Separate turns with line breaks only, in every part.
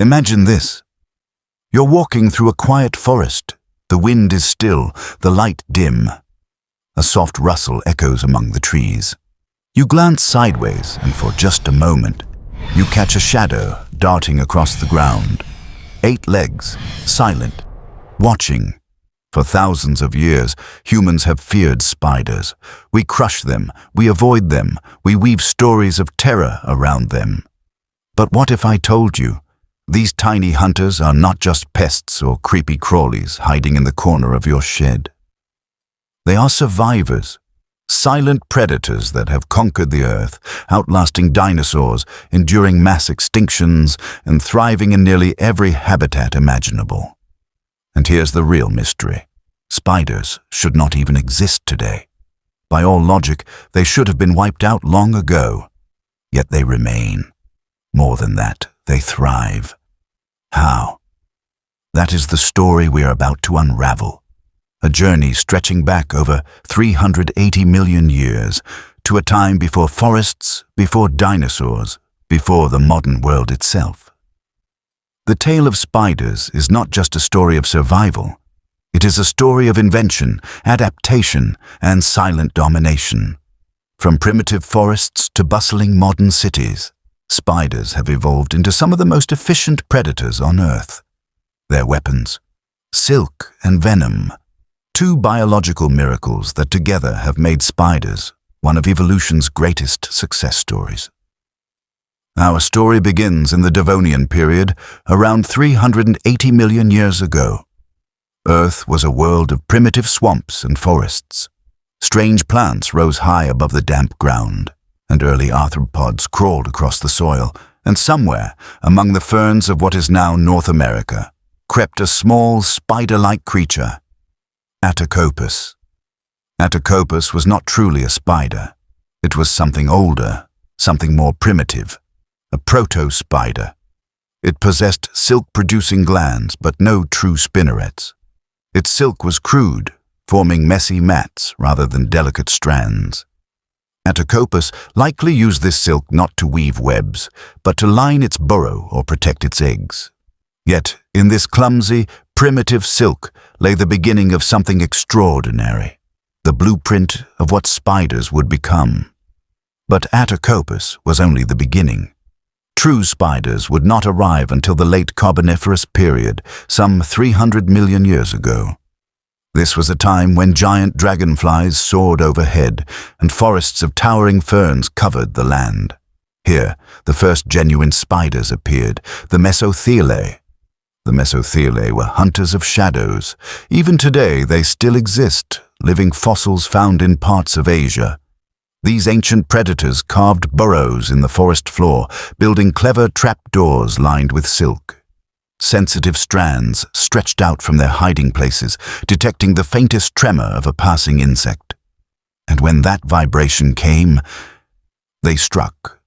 Imagine this. You're walking through a quiet forest. The wind is still, the light dim. A soft rustle echoes among the trees. You glance sideways, and for just a moment, you catch a shadow darting across the ground. 8 legs, silent, watching. For thousands of years, humans have feared spiders. We crush them, we avoid them, we weave stories of terror around them. But what if I told you, these tiny hunters are not just pests or creepy crawlies hiding in the corner of your shed? They are survivors, silent predators that have conquered the earth, outlasting dinosaurs, enduring mass extinctions, and thriving in nearly every habitat imaginable. And here's the real mystery. Spiders should not even exist today. By all logic, they should have been wiped out long ago. Yet they remain. More than that, they thrive. How? That is the story we are about to unravel. A journey stretching back over 380 million years to a time before forests, before dinosaurs, before the modern world itself. The tale of spiders is not just a story of survival. It is a story of invention, adaptation, and silent domination. From primitive forests to bustling modern cities, spiders have evolved into some of the most efficient predators on Earth. Their weapons: silk and venom, 2 biological miracles that together have made spiders one of evolution's greatest success stories. Our story begins in the Devonian period, around 380 million years ago. Earth was a world of primitive swamps and forests. Strange plants rose high above the damp ground, and early arthropods crawled across the soil, and somewhere, among the ferns of what is now North America, crept a small spider-like creature, Atacopus. Atacopus was not truly a spider. It was something older, something more primitive. A proto-spider. It possessed silk-producing glands, but no true spinnerets. Its silk was crude, forming messy mats rather than delicate strands. Atacopus likely used this silk not to weave webs, but to line its burrow or protect its eggs. Yet, in this clumsy, primitive silk lay the beginning of something extraordinary, the blueprint of what spiders would become. But Atacopus was only the beginning. True spiders would not arrive until the late Carboniferous period, some 300 million years ago. This was a time when giant dragonflies soared overhead and forests of towering ferns covered the land. Here, the first genuine spiders appeared, the Mesothelae. The Mesothelae were hunters of shadows. Even today, they still exist, living fossils found in parts of Asia. These ancient predators carved burrows in the forest floor, building clever trapdoors lined with silk. Sensitive strands stretched out from their hiding places, detecting the faintest tremor of a passing insect. And when that vibration came, they struck.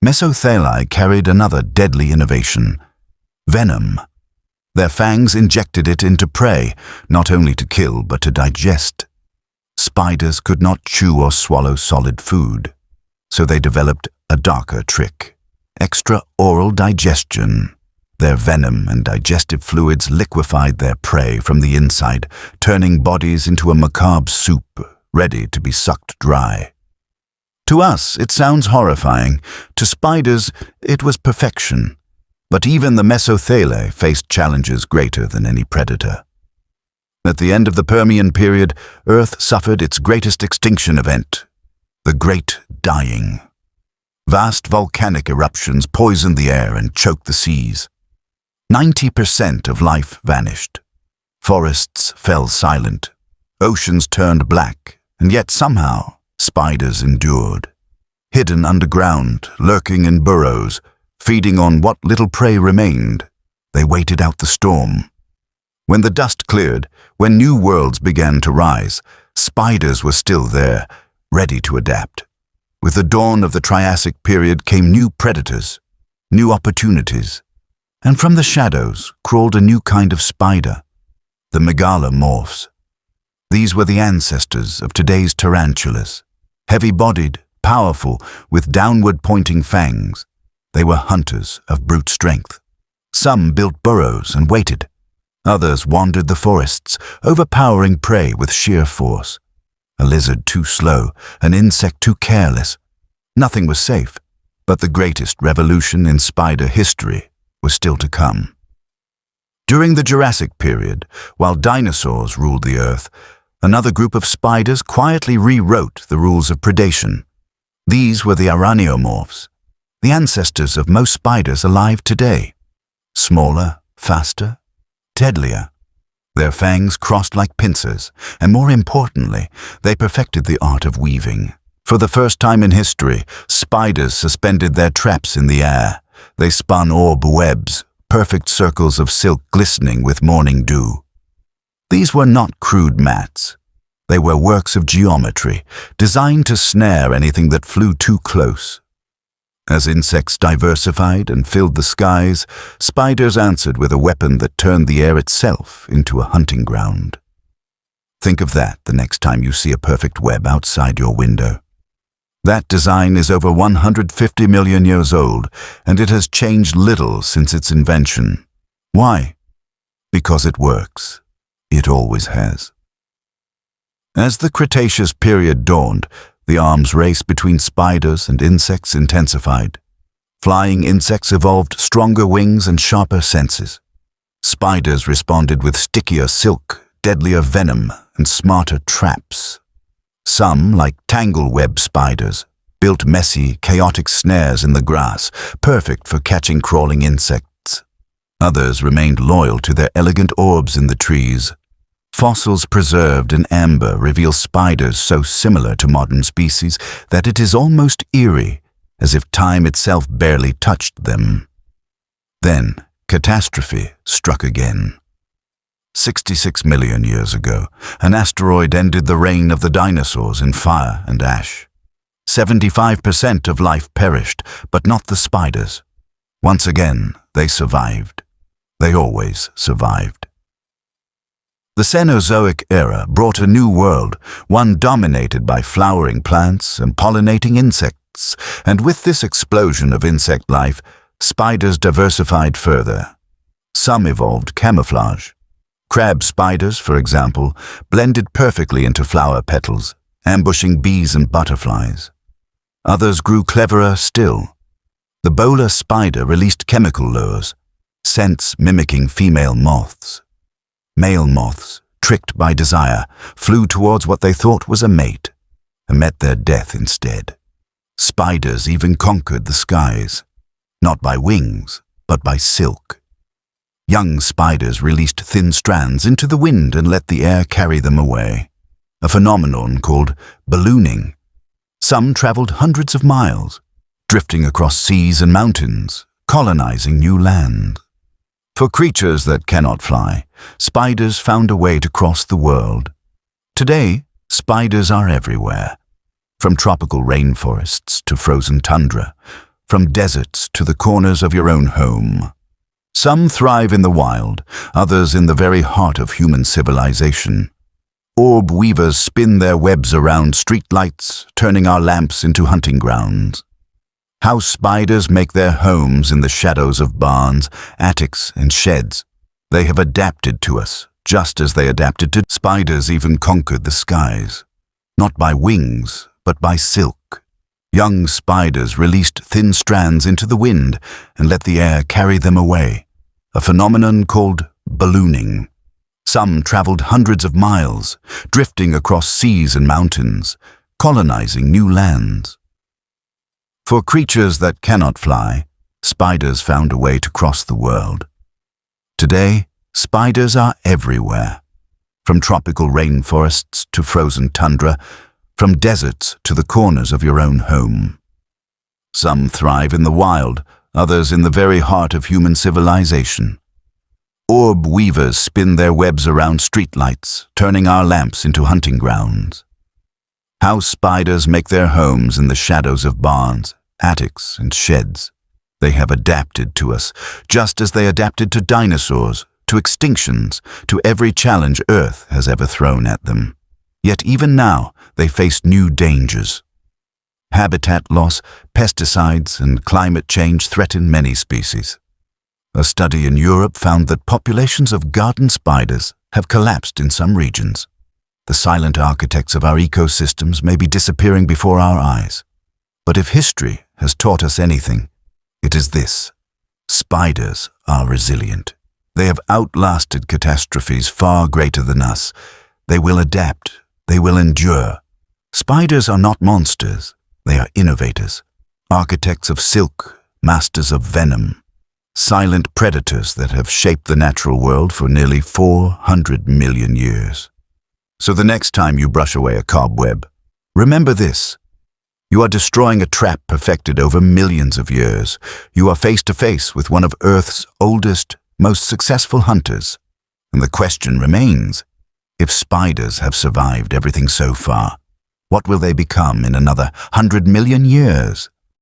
Mesothelae carried another deadly innovation: venom. Their fangs injected it into prey, not only to kill but to digest. Spiders could not chew or swallow solid food, so they developed a darker trick: extra-oral digestion. Their venom and digestive fluids liquefied their prey from the inside, turning bodies into a macabre soup, ready to be sucked dry. To us, it sounds horrifying. To spiders, it was perfection. But even the Mesothelae faced challenges greater than any predator. At the end of the Permian period, Earth suffered its greatest extinction event: the Great Dying. Vast volcanic eruptions poisoned the air and choked the seas. 90% of life vanished. Forests fell silent. Oceans turned black, and yet somehow spiders endured. Hidden underground, lurking in burrows, feeding on what little prey remained, they waited out the storm. When the dust cleared, when new worlds began to rise, spiders were still there, ready to adapt. With the dawn of the Triassic period came new predators, new opportunities, and from the shadows crawled a new kind of spider, the megalomorphs. These were the ancestors of today's tarantulas. Heavy-bodied, powerful, with downward-pointing fangs, they were hunters of brute strength. Some built burrows and waited. Others wandered the forests, overpowering prey with sheer force. A lizard too slow, an insect too careless. Nothing was safe, but the greatest revolution in spider history was still to come. During the Jurassic period, while dinosaurs ruled the Earth, another group of spiders quietly rewrote the rules of predation. These were the araneomorphs, the ancestors of most spiders alive today. Smaller, faster, deadlier. Their fangs crossed like pincers, and more importantly, they perfected the art of weaving. For the first time in history, spiders suspended their traps in the air. They spun orb webs, perfect circles of silk glistening with morning dew. These were not crude mats. They were works of geometry, designed to snare anything that flew too close. As insects diversified and filled the skies, spiders answered with a weapon that turned the air itself into a hunting ground. Think of that the next time you see a perfect web outside your window. That design is over 150 million years old, and it has changed little since its invention. Why? Because it works. It always has. As the Cretaceous period dawned, the arms race between spiders and insects intensified. Flying insects evolved stronger wings and sharper senses. Spiders responded with stickier silk, deadlier venom, and smarter traps. Some, like tangleweb spiders, built messy, chaotic snares in the grass, perfect for catching crawling insects. Others remained loyal to their elegant orbs in the trees. Fossils preserved in amber reveal spiders so similar to modern species that it is almost eerie, as if time itself barely touched them. Then, catastrophe struck again. 66 million years ago, an asteroid ended the reign of the dinosaurs in fire and ash. 75% of life perished, but not the spiders. Once again, they survived. They always survived. The Cenozoic era brought a new world, one dominated by flowering plants and pollinating insects, and with this explosion of insect life, spiders diversified further. Some evolved camouflage. Crab spiders, for example, blended perfectly into flower petals, ambushing bees and butterflies. Others grew cleverer still. The bowler spider released chemical lures, scents mimicking female moths. Male moths, tricked by desire, flew towards what they thought was a mate, and met their death instead. Spiders even conquered the skies, not by wings, but by silk. Young spiders released thin strands into the wind and let the air carry them away, a phenomenon called ballooning. Some traveled hundreds of miles, drifting across seas and mountains, colonizing new land. For creatures that cannot fly, spiders found a way to cross the world. Today, spiders are everywhere, from tropical rainforests to frozen tundra, from deserts to the corners of your own home. Some thrive in the wild, others in the very heart of human civilization. Orb weavers spin their webs around streetlights, turning our lamps into hunting grounds. House spiders make their homes in the shadows of barns, attics, and sheds. They have adapted to us, just as they adapted to spiders even conquered the skies. Not by wings, but by silk. Young spiders released thin strands into the wind and let the air carry them away, a phenomenon called ballooning. Some traveled hundreds of miles, drifting across seas and mountains, colonizing new lands. For creatures that cannot fly, spiders found a way to cross the world. Today, spiders are everywhere, from tropical rainforests to frozen tundra, from deserts to the corners of your own home. Some thrive in the wild, others in the very heart of human civilization. Orb weavers spin their webs around streetlights, turning our lamps into hunting grounds. House spiders make their homes in the shadows of barns, attics, and sheds. They have adapted to us, just as they adapted to dinosaurs, to extinctions, to every challenge Earth has ever thrown at them. Yet even now, they face new dangers. Habitat loss, pesticides, and climate change threaten many species. A study in Europe found that populations of garden spiders have collapsed in some regions. The silent architects of our ecosystems may be disappearing before our eyes. But if history has taught us anything, it is this: spiders are resilient. They have outlasted catastrophes far greater than us. They will adapt. They will endure. Spiders are not monsters. They are innovators, architects of silk, masters of venom, silent predators that have shaped the natural world for nearly 400 million years. So the next time you brush away a cobweb, remember this: you are destroying a trap perfected over millions of years. You are face to face with one of Earth's oldest, most successful hunters. And the question remains, if spiders have survived everything so far, what will they become in another 100 million years?